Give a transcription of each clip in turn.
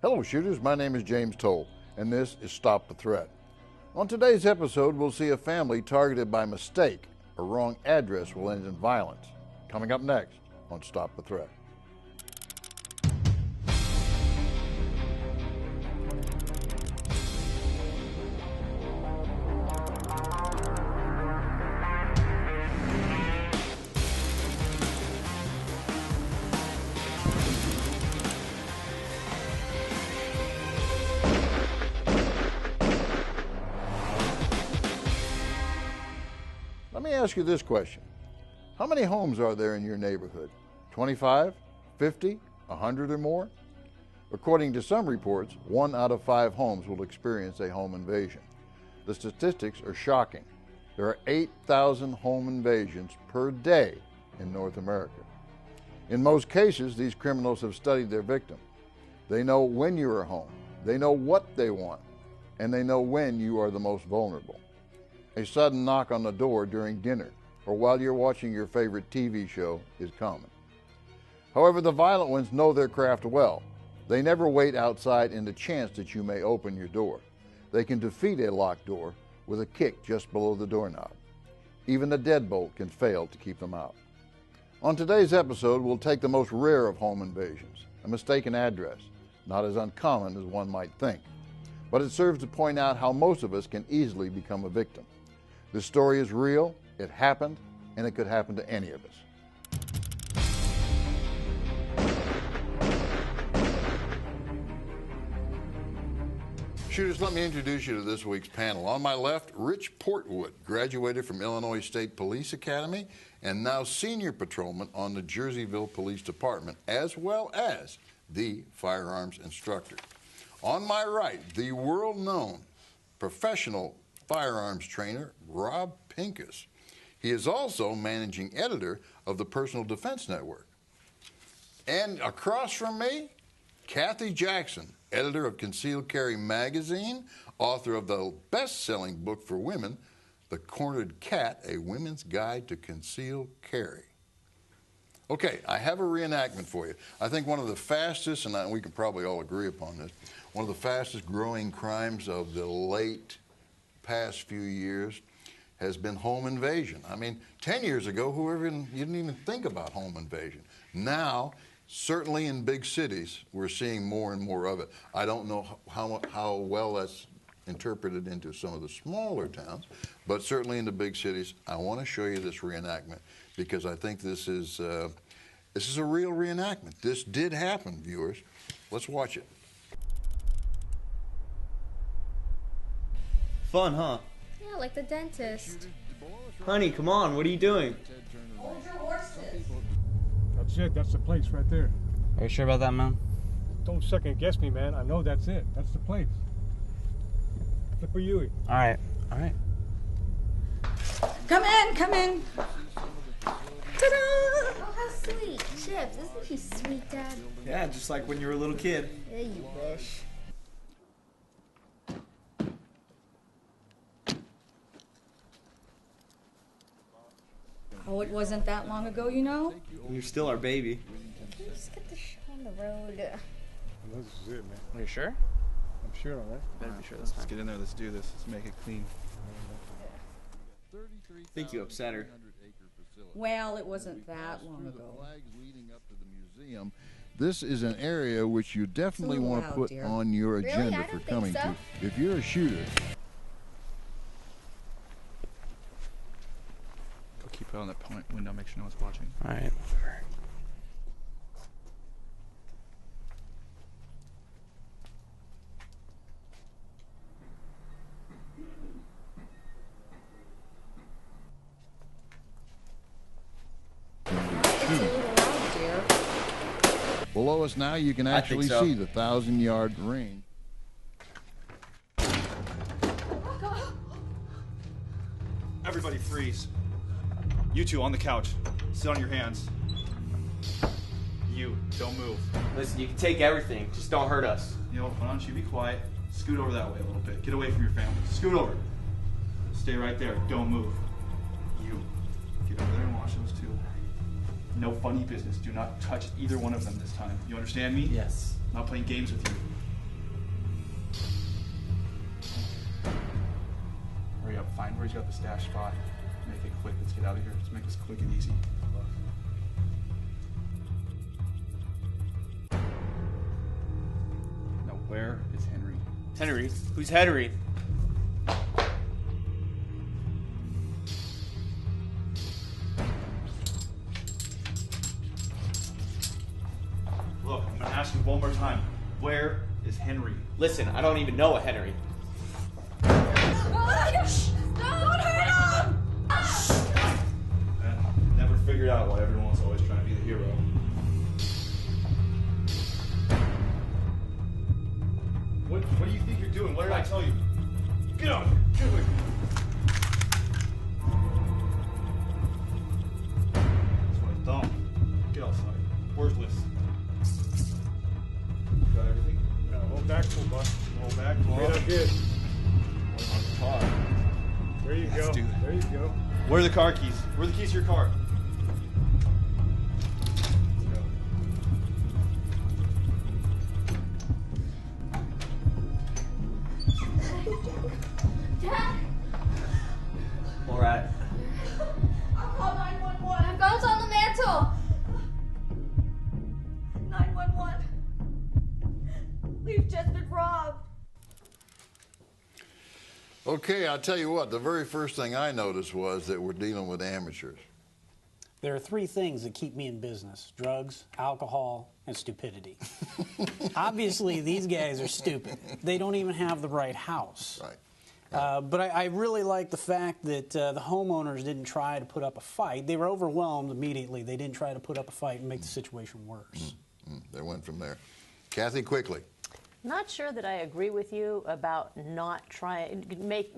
Hello shooters, my name is James Towle, and this is Stop the Threat. On today's episode, we'll see a family targeted by mistake. A wrong address will end in violence. Coming up next on Stop the Threat. Let me ask you this question. How many homes are there in your neighborhood? 25, 50, 100 or more? According to some reports, 1 out of 5 homes will experience a home invasion. The statistics are shocking. There are 8,000 home invasions per day in North America. In most cases, these criminals have studied their victim. They know when you are home, they know what they want, and they know when you are the most vulnerable. A sudden knock on the door during dinner or while you're watching your favorite TV show is common. However, the violent ones know their craft well. They never wait outside in the chance that you may open your door. They can defeat a locked door with a kick just below the doorknob. Even a deadbolt can fail to keep them out. On today's episode, we'll take the most rare of home invasions, a mistaken address, not as uncommon as one might think. But it serves to point out how most of us can easily become a victim. This story is real, it happened, and it could happen to any of us. Shooters, let me introduce you to this week's panel. On my left, Rich Portwood, graduated from Illinois State Police Academy and now senior patrolman on the Jerseyville Police Department, as well as the firearms instructor. On my right, the world-known professional firearms trainer, Rob Pincus. He is also managing editor of the Personal Defense Network. And across from me, Kathy Jackson, editor of Concealed Carry Magazine, author of the best-selling book for women, The Cornered Cat, A Women's Guide to Concealed Carry. Okay, I have a reenactment for you. I think one of the fastest, and we can probably all agree upon this, one of the fastest growing crimes of the late past few years has been home invasion. I mean, 10 years ago, you didn't even think about home invasion. Now, certainly in big cities, we're seeing more and more of it. I don't know how well that's interpreted into some of the smaller towns, but certainly in the big cities. I want to show you this reenactment because I think this is a real reenactment. This did happen, viewers. Let's watch it. Fun, huh? Yeah, like the dentist. Honey, come on, what are you doing? Hold your horses. That's it, that's the place right there. Are you sure about that, man? Don't second guess me, man. I know that's it. That's the place. Flip for you. All right, all right. Come in, come in. Ta-da! Oh, how sweet. Chips, isn't he sweet, Dad? Yeah, just like when you were a little kid. Yeah, you wish. Oh, it wasn't that long ago, you know? You're still our baby. Can you just get the show on the road? This is it, man. Are you sure? I'm sure on that. Better be sure this time. Let's get in there. Let's do this. Let's make it clean. I think you upset her. Well, it wasn't that long ago. This is an area which you definitely little want to loud, put dear. on your Really? agenda I for don't think coming so. to. If you're a shooter, Go keep it on that point window. Make sure no one's watching. All right. It's a little loud, dear. below us now you can I think actually so. see the 1,000-yard range. Everybody freeze. You two on the couch. Sit on your hands. You, don't move. Listen, you can take everything, just don't hurt us. You know, why don't you be quiet? Scoot over that way a little bit. Get away from your family. Scoot over. Stay right there. Don't move. You, get over there and watch those two. No funny business. Do not touch either one of them this time. You understand me? Yes. I'm not playing games with you. Find where he's got the stash spot. Make it quick. Let's get out of here. Let's make this quick and easy. Now, where is Henry? Henry? Who's Henry? Look, I'm gonna ask you one more time. Where is Henry? Listen, I don't even know a Henry. Don't hurt him! Never figured out why everyone's always trying to be the hero. What do you think you're doing? What did I tell you? Get out of here! Get away from me! That's what I thought. Get outside. Where's Liz? Got everything? Yeah, hold back, full boss. Hold back. Wait up good. Car. There you go. do it. There you go. Where are the car keys? Where are the keys to your car? Dad, All right. I'll call 911. I've guns on the mantle. 911. We've just been robbed. Okay, I'll tell you what, the very first thing I noticed was that we're dealing with amateurs. There are three things that keep me in business: drugs, alcohol, and stupidity. Obviously, these guys are stupid. They don't even have the right house. Right. But I really like the fact that the homeowners didn't try to put up a fight. They were overwhelmed immediately. They didn't try to put up a fight and make the situation worse. They went from there. Kathy, quickly. Not sure that I agree with you about not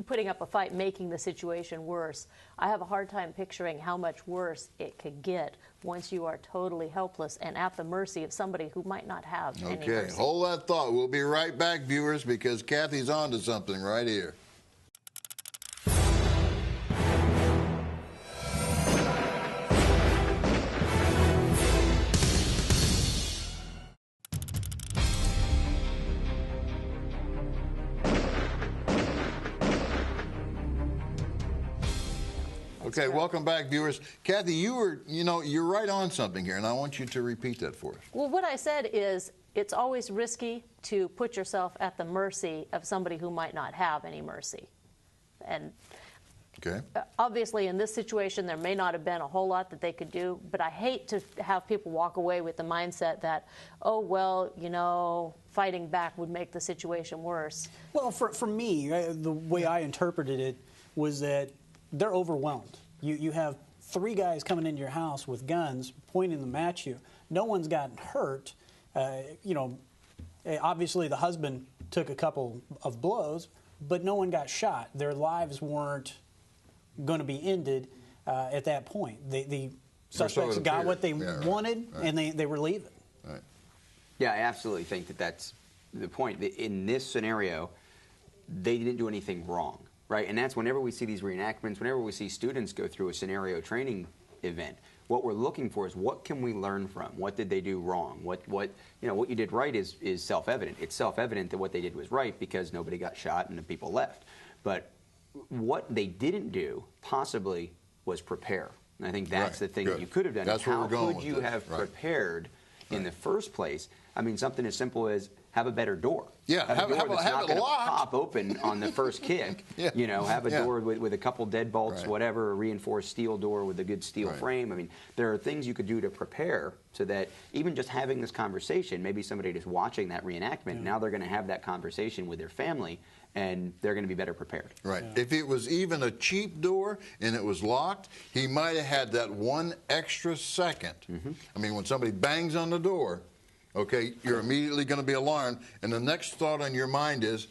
putting up a fight, making the situation worse. I have a hard time picturing how much worse it could get once you are totally helpless and at the mercy of somebody who might not have any Okay, mercy. hold that thought. We'll be right back, viewers, because Kathy's on to something right here. Okay, welcome back, viewers. Kathy, you're right on something here, and I want you to repeat that for us. Well, what I said is it's always risky to put yourself at the mercy of somebody who might not have any mercy. And Okay. obviously, in this situation, there may not have been a whole lot that they could do, but I hate to have people walk away with the mindset that, oh, well, fighting back would make the situation worse. Well, for me, the way I interpreted it was that they're overwhelmed. You have three guys coming into your house with guns, pointing them at you. No one's gotten hurt. Obviously the husband took a couple of blows, but no one got shot. Their lives weren't going to be ended at that point. The suspects got what they wanted, and they were leaving. Right. Yeah, I absolutely think that's the point. In this scenario, they didn't do anything wrong, right? And that's whenever we see these reenactments, whenever we see students go through a scenario training event, what we're looking for is what can we learn from? What did they do wrong? What you did right is self-evident. It's self-evident that what they did was right because nobody got shot and the people left. But what they didn't do possibly was prepare. And I think that's the thing that you could have done. That's where we're going How could you have prepared in the first place? I mean, something as simple as have a better door. Yeah, have a door that's not it going to locked. pop open on the first kick. Have a door with a couple deadbolts, whatever, a reinforced steel door with a good steel frame. I mean, there are things you could do to prepare so that even just having this conversation, maybe somebody just watching that reenactment, now they're going to have that conversation with their family, and they're going to be better prepared. Right. Yeah. If it was even a cheap door and it was locked, he might have had that one extra second. I mean, when somebody bangs on the door, okay, you're immediately going to be alarmed, and the next thought on your mind is,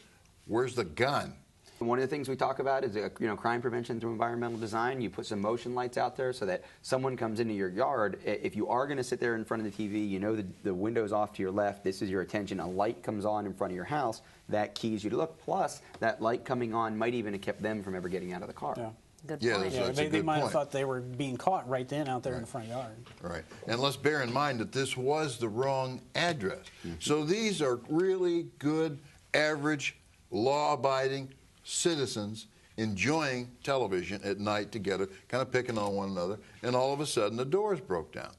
where's the gun? One of the things we talk about is crime prevention through environmental design. You put some motion lights out there so that someone comes into your yard. If you are going to sit there in front of the TV, you know the window's off to your left, this is your attention, a light comes on in front of your house, that keys you to look. Plus, that light coming on might even have kept them from ever getting out of the car. Yeah. Good point. Yeah, they might have thought they were being caught right then out there in the front yard. Right. And let's bear in mind that this was the wrong address. So these are really good, average, law-abiding citizens enjoying television at night together, kind of picking on one another, and all of a sudden the doors broke down.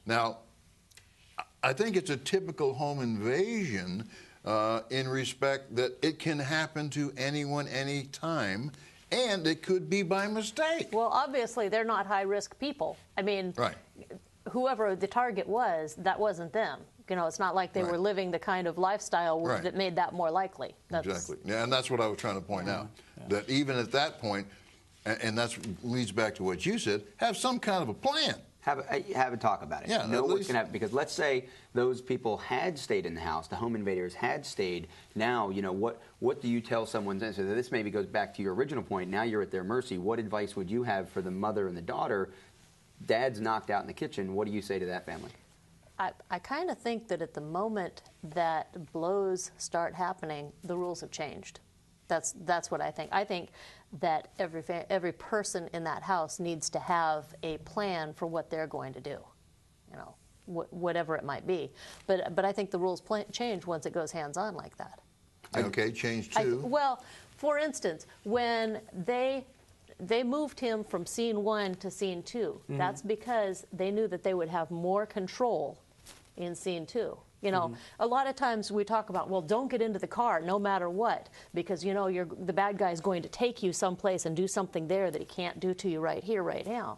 Now, I think it's a typical home invasion in respect that it can happen to anyone, anytime, and it could be by mistake. Well, obviously, they're not high-risk people. I mean, right. Whoever the target was, that wasn't them. You know, it's not like they were living the kind of lifestyle that made that more likely. Exactly. Yeah, and that's what I was trying to point out, that even at that point, and that leads back to what you said, have some kind of a plan. Have a talk about it. Yeah, know what's going to happen. Because let's say those people had stayed in the house, the home invaders had stayed. Now, you know, what do you tell someone? So this maybe goes back to your original point. Now you're at their mercy. What advice would you have for the mother and the daughter? Dad's knocked out in the kitchen. What do you say to that family? I kind of think that at the moment that blows start happening, the rules have changed. That's what I think. I think that every person in that house needs to have a plan for what they're going to do, you know, whatever it might be. But I think the rules change once it goes hands-on like that. Okay, change too. Well, for instance, when they moved him from scene 1 to scene 2, that's because they knew that they would have more control in scene 2. You know, a lot of times we talk about, well, don't get into the car no matter what, because, you know, the bad guy's going to take you someplace and do something there that he can't do to you right here, right now.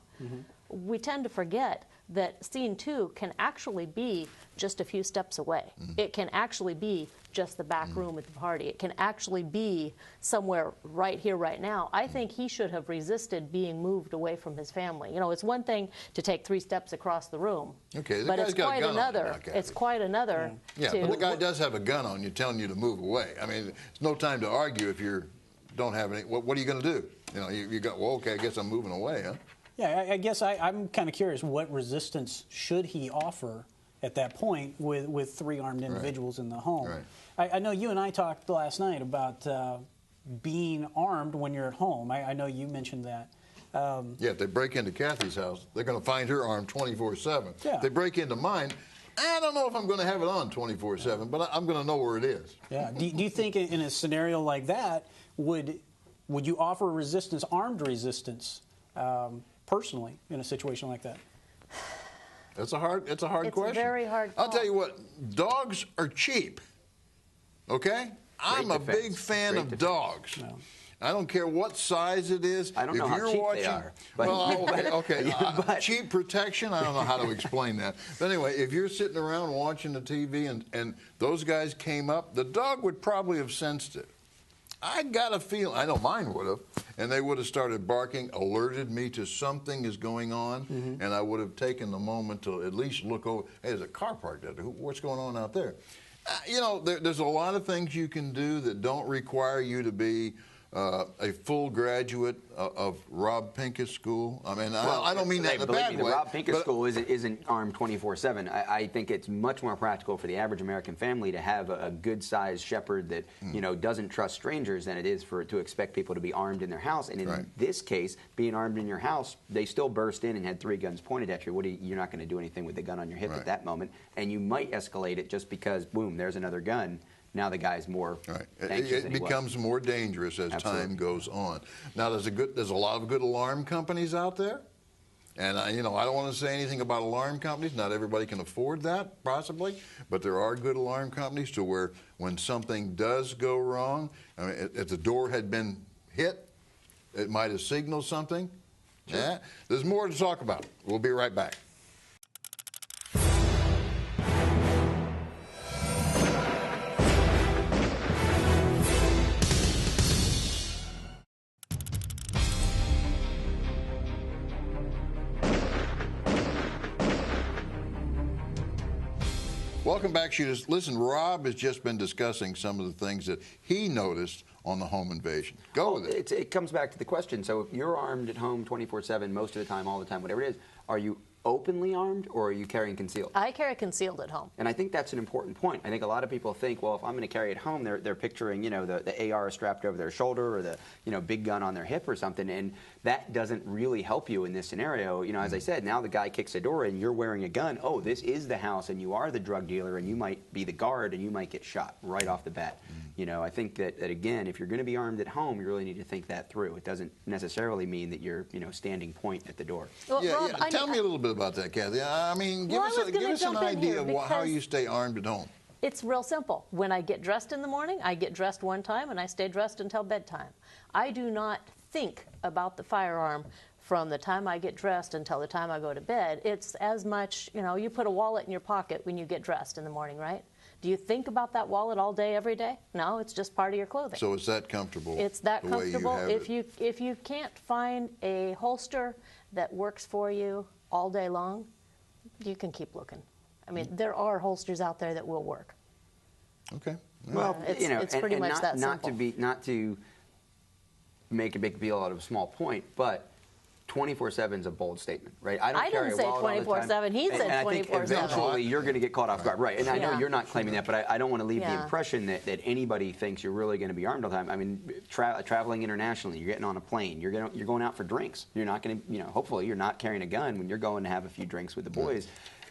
We tend to forget that scene 2 can actually be just a few steps away. It can actually be just the back room at the party. It can actually be somewhere right here, right now. I think he should have resisted being moved away from his family. You know, it's one thing to take 3 steps across the room. Okay, but it's quite another. It's quite another. Yeah, but the guy does have a gun on you, telling you to move away. I mean, it's no time to argue if you don't have any. What are you going to do? You know, you got, well, okay, I guess I'm moving away, huh? Yeah, I guess I'm kind of curious. What resistance should he offer at that point with 3 armed individuals in the home? I know you and I talked last night about being armed when you're at home. I know you mentioned that. Yeah, if they break into Kathy's house, they're going to find her armed 24/7. Yeah. If they break into mine, I don't know if I'm going to have it on 24/7, but I'm going to know where it is. Yeah. Do you think in a scenario like that, would you offer resistance, armed resistance, personally, in a situation like that? It's a hard question. It's a very hard call. I'll tell you what, dogs are cheap. Okay? I'm a big fan of dogs. No. I don't care what size it is. I don't know how cheap they are. But well, okay. Cheap protection, I don't know how to explain that. But anyway, if you're sitting around watching the TV and those guys came up, the dog would probably have sensed it. I got a feeling, I know mine would have, and they would have started barking, alerted me to something is going on, and I would have taken the moment to at least look over. Hey, there's a car parked there. What's going on out there? You know, there's a lot of things you can do that don't require you to be a full graduate of Rob Pincus School. I mean, well, I don't mean that in a bad way. The Rob Pincus School isn't armed 24/7. I think it's much more practical for the average American family to have a good-sized shepherd that you know doesn't trust strangers than it is to expect people to be armed in their house. And in this case, being armed in your house, they still burst in and had 3 guns pointed at you. You're not going to do anything with the gun on your hip at that moment, and you might escalate it just because, boom, there's another gun. Now the guy's more anxious It becomes more dangerous as time goes on. Now there's a lot of good alarm companies out there, and you know I don't want to say anything about alarm companies. Not everybody can afford that, possibly, but there are good alarm companies to where when something does go wrong, I mean, if the door had been hit, it might have signaled something. Sure. Yeah, there's more to talk about. We'll be right back. Welcome back, shooters. Listen, Rob has just been discussing some of the things that he noticed on the home invasion. Go with it. It comes back to the question. So if you're armed at home 24/7, most of the time, all the time, whatever it is, are you openly armed, or are you carrying concealed? I carry concealed at home. And I think that's an important point. I think a lot of people think, well, if I'm going to carry it home, they're picturing, the AR strapped over their shoulder or the, big gun on their hip or something, and that doesn't really help you in this scenario. As I said, now the guy kicks the door and you're wearing a gun. Oh, this is the house, and you are the drug dealer, and you might be the guard, and you might get shot right off the bat. I think that again, if you're going to be armed at home, you really need to think that through. It doesn't necessarily mean that you're, standing point at the door. Well, Rob, tell me a little bit about that, Kathy. I mean, give us an idea of how you stay armed at home. It's real simple. When I get dressed in the morning, I get dressed one time, and I stay dressed until bedtime. I do not think about the firearm from the time I get dressed until the time I go to bed. It's as much, you put a wallet in your pocket when you get dressed in the morning, right? Do you think about that wallet all day, every day? No, it's just part of your clothing. So it's that comfortable. It's that comfortable. If you can't find a holster that works for you all day long, you can keep looking. I mean, there are holsters out there that will work. Okay. Well, it's pretty much that simple. Not to make a big deal out of a small point, but 24/7 is a bold statement, right? I didn't say 24/7. He said 24/7. I think eventually you're going to get caught off guard, right? And I know you're not claiming that, but I don't want to leave the impression that anybody thinks you're really going to be armed all the time. I mean, traveling internationally, you're getting on a plane, you're going out for drinks. You're not going to, hopefully you're not carrying a gun when you're going to have a few drinks with the boys.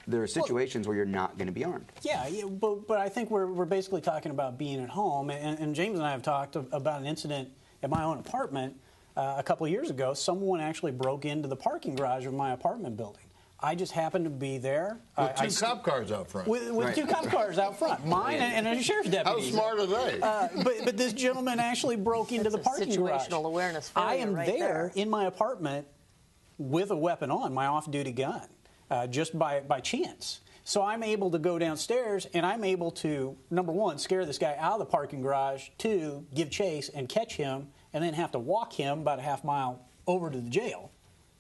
There are situations where you're not going to be armed. Yeah, but I think we're basically talking about being at home, and James and I have talked about an incident at my own apartment. A couple of years ago, someone actually broke into the parking garage of my apartment building. I just happened to be there. With two cop cars out front. With two cop cars out front. Mine and a sheriff's deputy. How smart are they? But this gentleman actually broke into the parking garage. Situational awareness I am right there in my apartment with a weapon on, my off-duty gun, just by chance. So I'm able to go downstairs, and I'm able to, number one, scare this guy out of the parking garage, two, give chase and catch him, and then have to walk him about a half mile over to the jail,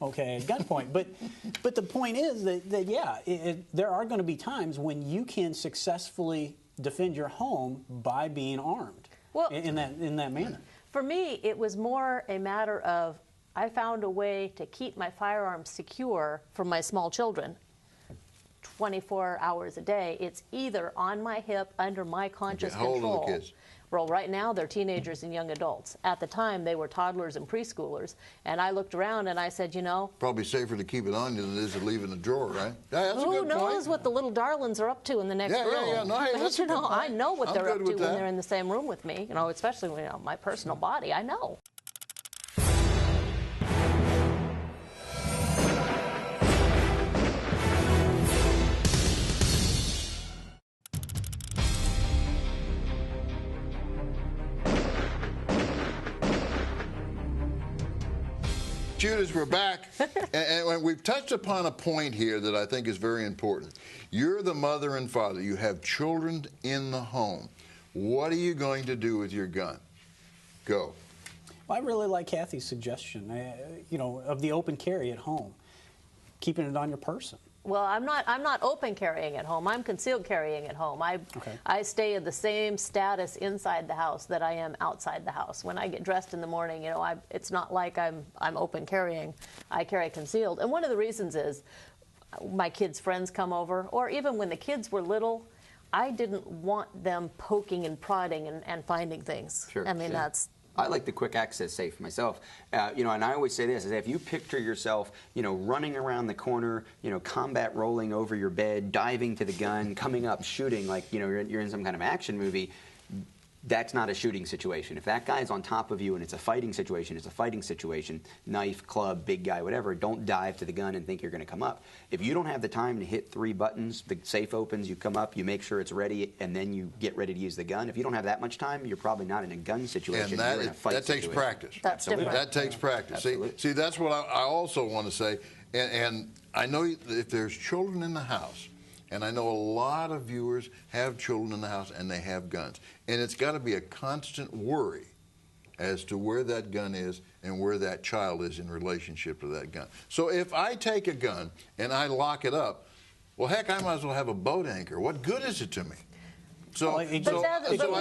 okay, at gunpoint. But the point is that there are going to be times when you can successfully defend your home by being armed in that manner. For me, it was more a matter of I found a way to keep my firearms secure for my small children 24 hours a day. It's either on my hip, under my conscious control. How old are the kids? Well, right now they're teenagers and young adults. At the time, they were toddlers and preschoolers. And I looked around and I said, probably safer to keep it on you than it is to leave it in a drawer, right? Yeah, that's who knows what the little darlings are up to in the next room? Yeah. No, hey, that's a good point. I know what they're up to when they're in the same room with me. Especially my personal body. I know. Shooters, we're back, and we've touched upon a point here that I think is very important. You're the mother and father. You have children in the home. What are you going to do with your gun? Go. Well, I really like Kathy's suggestion, of the open carry at home, keeping it on your person. Well, I'm not open carrying at home. I'm concealed carrying at home. I stay in the same status inside the house that I am outside the house. When I get dressed in the morning, it's not like I'm open carrying. I carry concealed. And one of the reasons is my kids' friends come over, or even when the kids were little, I didn't want them poking and prodding and finding things. Sure. I mean, that's... I like the quick access safe myself. And I always say this, is if you picture yourself, running around the corner, combat rolling over your bed, diving to the gun, coming up, shooting, like, you're in some kind of action movie, that's not a shooting situation. If that guy's on top of you and it's a fighting situation, it's a fighting situation. Knife, club, big guy, whatever. Don't dive to the gun and think you're going to come up. If you don't have the time to hit 3 buttons, the safe opens, you come up, you make sure it's ready, and then you get ready to use the gun. If you don't have that much time, you're probably not in a gun situation. And you're in a fight that takes situation. practice. That's different. That takes practice. Absolutely. See, that's what I also want to say. And I know if there's children in the house, and I know a lot of viewers have children in the house and they have guns. And it's got to be a constant worry as to where that gun is and where that child is in relationship to that gun. So if I take a gun and I lock it up, well, heck, I might as well have a boat anchor. What good is it to me? So, Well, it But, just- but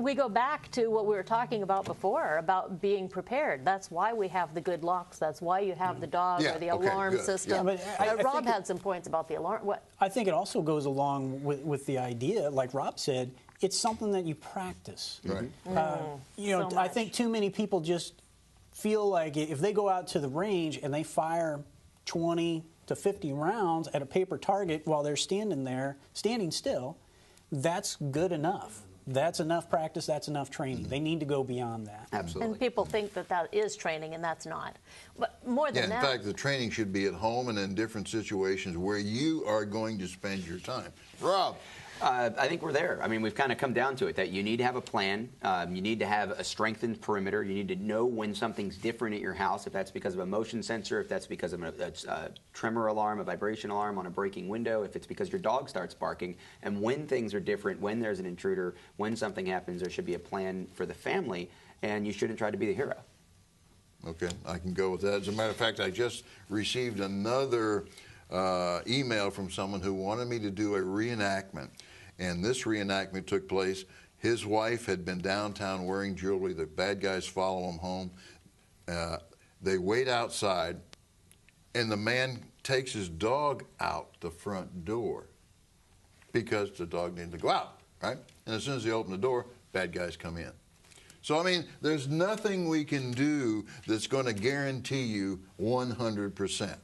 we go back to what we were talking about before about being prepared. That's why we have the good locks. That's why you have the dog Yeah, or the okay, alarm good. system. Yeah, but I Rob think had some points about the alarm. What? I think it also goes along with the idea, like Rob said, it's something that you practice. right. You know, So I think too many people just feel like if they go out to the range and they fire 20 to 50 rounds at a paper target while they're standing still, that's good enough. That's enough practice, that's enough training. They need to go beyond that. Absolutely. And people think that that is training, and that's not. But more Yeah, than in that, fact, the training should be at home and in different situations where you are going to spend your time. Rob. I think we're there. I mean, we've kind of come down to it that you need to have a plan. You need to have a strengthened perimeter. You need to know when something's different at your house, if that's because of a motion sensor, if that's because of a tremor alarm, a vibration alarm on a breaking window, if it's because your dog starts barking. And when things are different, when there's an intruder, when something happens, there should be a plan for the family, and you shouldn't try to be the hero. Okay, I can go with that. As a matter of fact, I just received another email from someone who wanted me to do a reenactment. And this reenactment took place. His wife had been downtown wearing jewelry. The bad guys follow him home. They wait outside, and the man takes his dog out the front door because the dog needed to go out, right? And as soon as they open the door, bad guys come in. So, I mean, there's nothing we can do that's going to guarantee you 100%,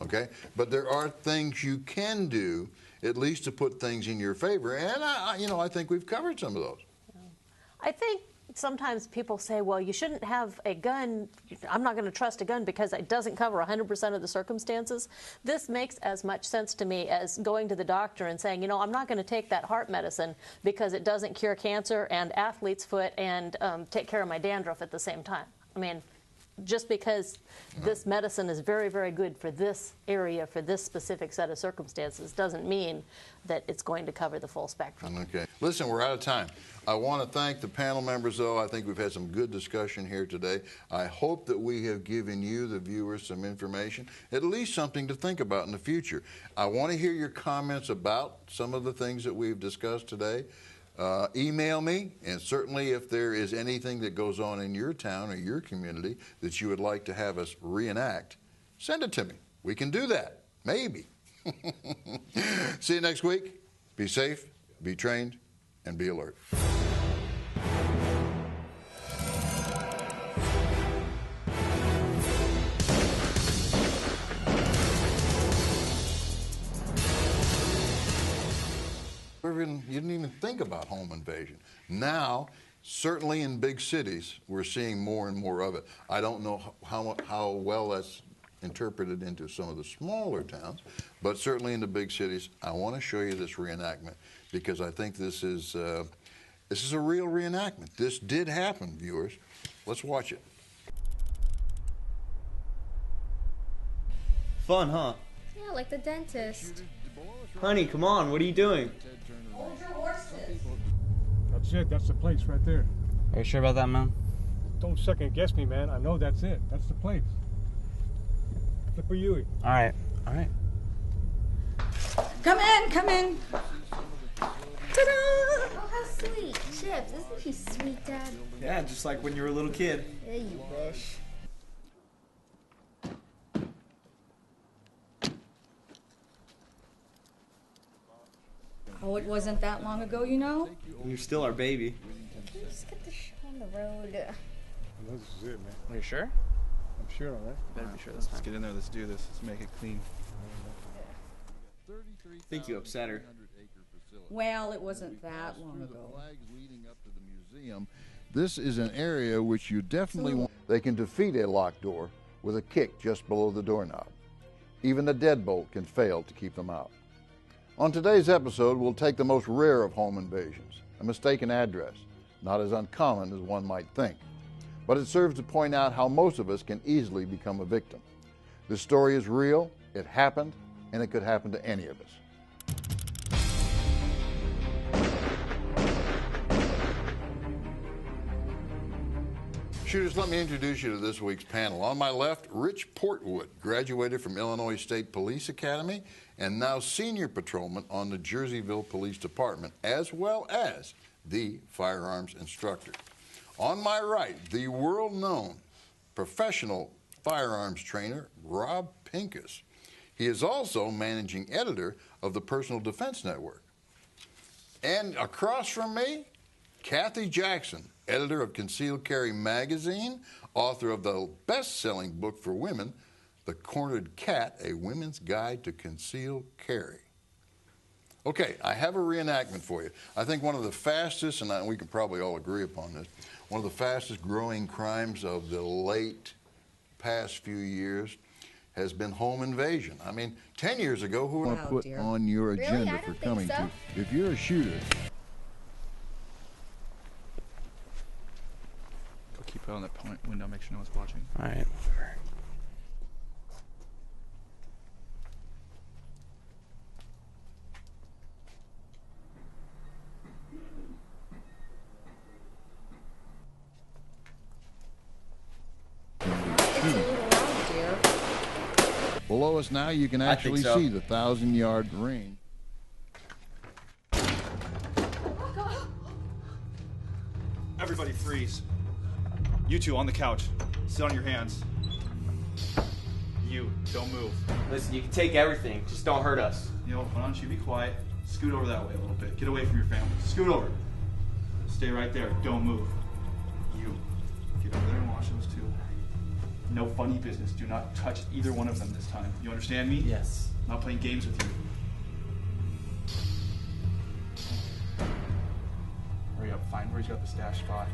okay? But there are things you can do at least to put things in your favor, and I think we've covered some of those. I think sometimes people say, well, you shouldn't have a gun. I'm not going to trust a gun because it doesn't cover 100% of the circumstances. This makes as much sense to me as going to the doctor and saying, you know, I'm not going to take that heart medicine because it doesn't cure cancer and athlete's foot and take care of my dandruff at the same time. I mean, just because this medicine is very, very good for this area, for this specific set of circumstances, doesn't mean that it's going to cover the full spectrum. Okay. Listen, we're out of time. I want to thank the panel members, though. I think we've had some good discussion here today. I hope that we have given you, the viewers, some information, at least something to think about in the future. I want to hear your comments about some of the things that we've discussed today. Email me, and certainly if there is anything that goes on in your town or your community that you would like to have us reenact, send it to me. We can do that, maybe. See you next week. Be safe, be trained, and be alert. You didn't even think about home invasion. Now, certainly in big cities, we're seeing more and more of it. I don't know how well that's interpreted into some of the smaller towns, but certainly in the big cities. I want to show you this reenactment because I think this is a real reenactment. This did happen, viewers. Let's watch it. Fun, huh? Yeah, like the dentist. Honey, come on. What are you doing? Hold your horses. That's it. That's the place right there. Are you sure about that, man? Don't second guess me, man. I know that's it. That's the place. Flipper Huey. All right. All right. Come in, come in. Ta-da! Oh, how sweet. Chips, isn't he sweet, Dad? Yeah, just like when you were a little kid. Yeah, you wish. Oh, it wasn't that long ago, you know? You're still our baby. Can we just get the show on the road? This is it, man. Are you sure? I'm sure, all right? Better be sure this Let's time. get in there. Let's do this. Let's make it clean. I think you upset her. Well, it wasn't that long ago. This is an area which you definitely want. They can defeat a locked door with a kick just below the doorknob. Even a deadbolt can fail to keep them out. On today's episode, we'll take the most rare of home invasions, a mistaken address, not as uncommon as one might think. But it serves to point out how most of us can easily become a victim. This story is real, it happened, and it could happen to any of us. Shooters, let me introduce you to this week's panel. On my left, Rich Portwood, graduated from Illinois State Police Academy and now senior patrolman on the Jerseyville Police Department, as well as the firearms instructor. On my right, the world-known professional firearms trainer, Rob Pincus. He is also managing editor of the Personal Defense Network. And across from me, Kathy Jackson, editor of Concealed Carry Magazine, author of the best-selling book for women, The Cornered Cat, A Women's Guide to Concealed Carry. Okay, I have a reenactment for you. I think one of the fastest, and we can probably all agree upon this, one of the fastest growing crimes of the late past few years has been home invasion. I mean, 10 years ago, who would put on your agenda for coming to? If you're a shooter. Go keep it on that window, make sure no one's watching. All right. Below us now, you can actually see the 1,000-yard range. Everybody freeze. You two on the couch. Sit on your hands. You, don't move. Listen, you can take everything, just don't hurt us. You know, why don't you be quiet? Scoot over that way a little bit. Get away from your family. Scoot over. Stay right there. Don't move. You, get over there and watch those two. No funny business. Do not touch either one of them this time. You understand me? Yes. I'm not playing games with you. Hurry up. Find where he's got the stash spot.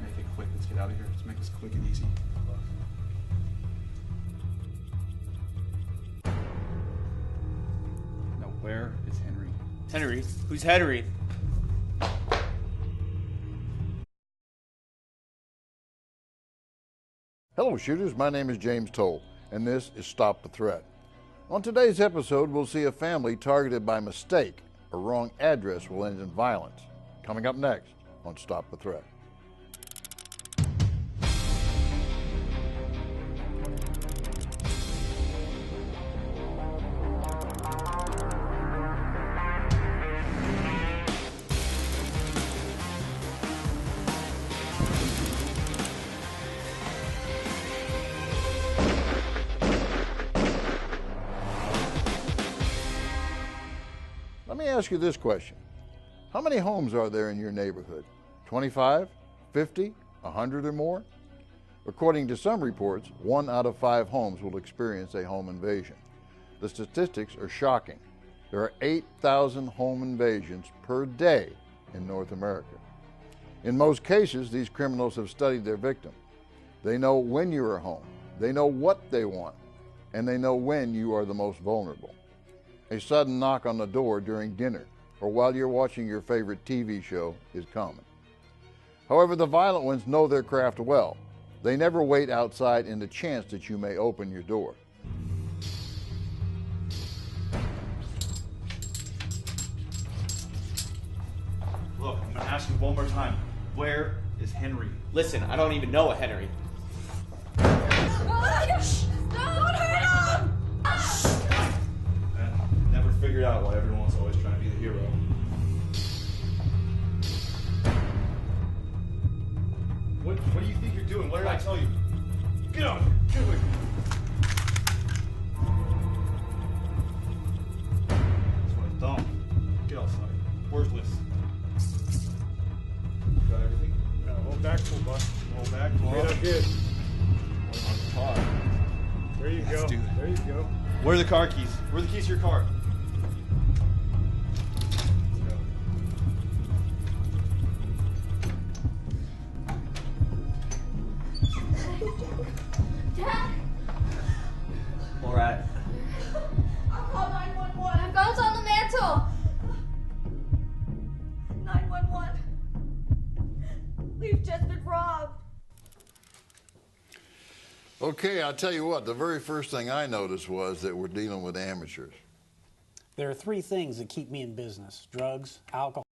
Make it quick. Let's get out of here. Let's make this quick and easy. Now, where is Henry? Henry? Who's Henry? Hello, shooters. My name is James Towle, and this is Stop the Threat. On today's episode, we'll see a family targeted by mistake. A wrong address will end in violence. Coming up next on Stop the Threat. Let me ask you this question. How many homes are there in your neighborhood? 25, 50, 100 or more? According to some reports, 1 out of 5 homes will experience a home invasion. The statistics are shocking. There are 8,000 home invasions per day in North America. In most cases, these criminals have studied their victim. They know when you are home, they know what they want, and they know when you are the most vulnerable. A sudden knock on the door during dinner or while you're watching your favorite TV show is common. However, the violent ones know their craft well. They never wait outside in the chance that you may open your door. Look, I'm gonna ask you one more time. Where is Henry? Listen, I don't even know a Henry. Don't hurt him! Never figured out why everyone's always trying to be the hero. What do you think you're doing? What did I tell you? Get out of here! Get away from me! That's what I thought. Get outside. Where's Liz? Got everything? Hold back, full bus. Hold back. Made up good. Car. There you go. do that. There you go. Where are the car keys? Where are the keys to your car? Dad, All right. I'll call 911. Phone's on the mantle. 911. We've just been robbed. Okay, I'll tell you what, the very first thing I noticed was that we're dealing with amateurs. There are 3 things that keep me in business: drugs, alcohol,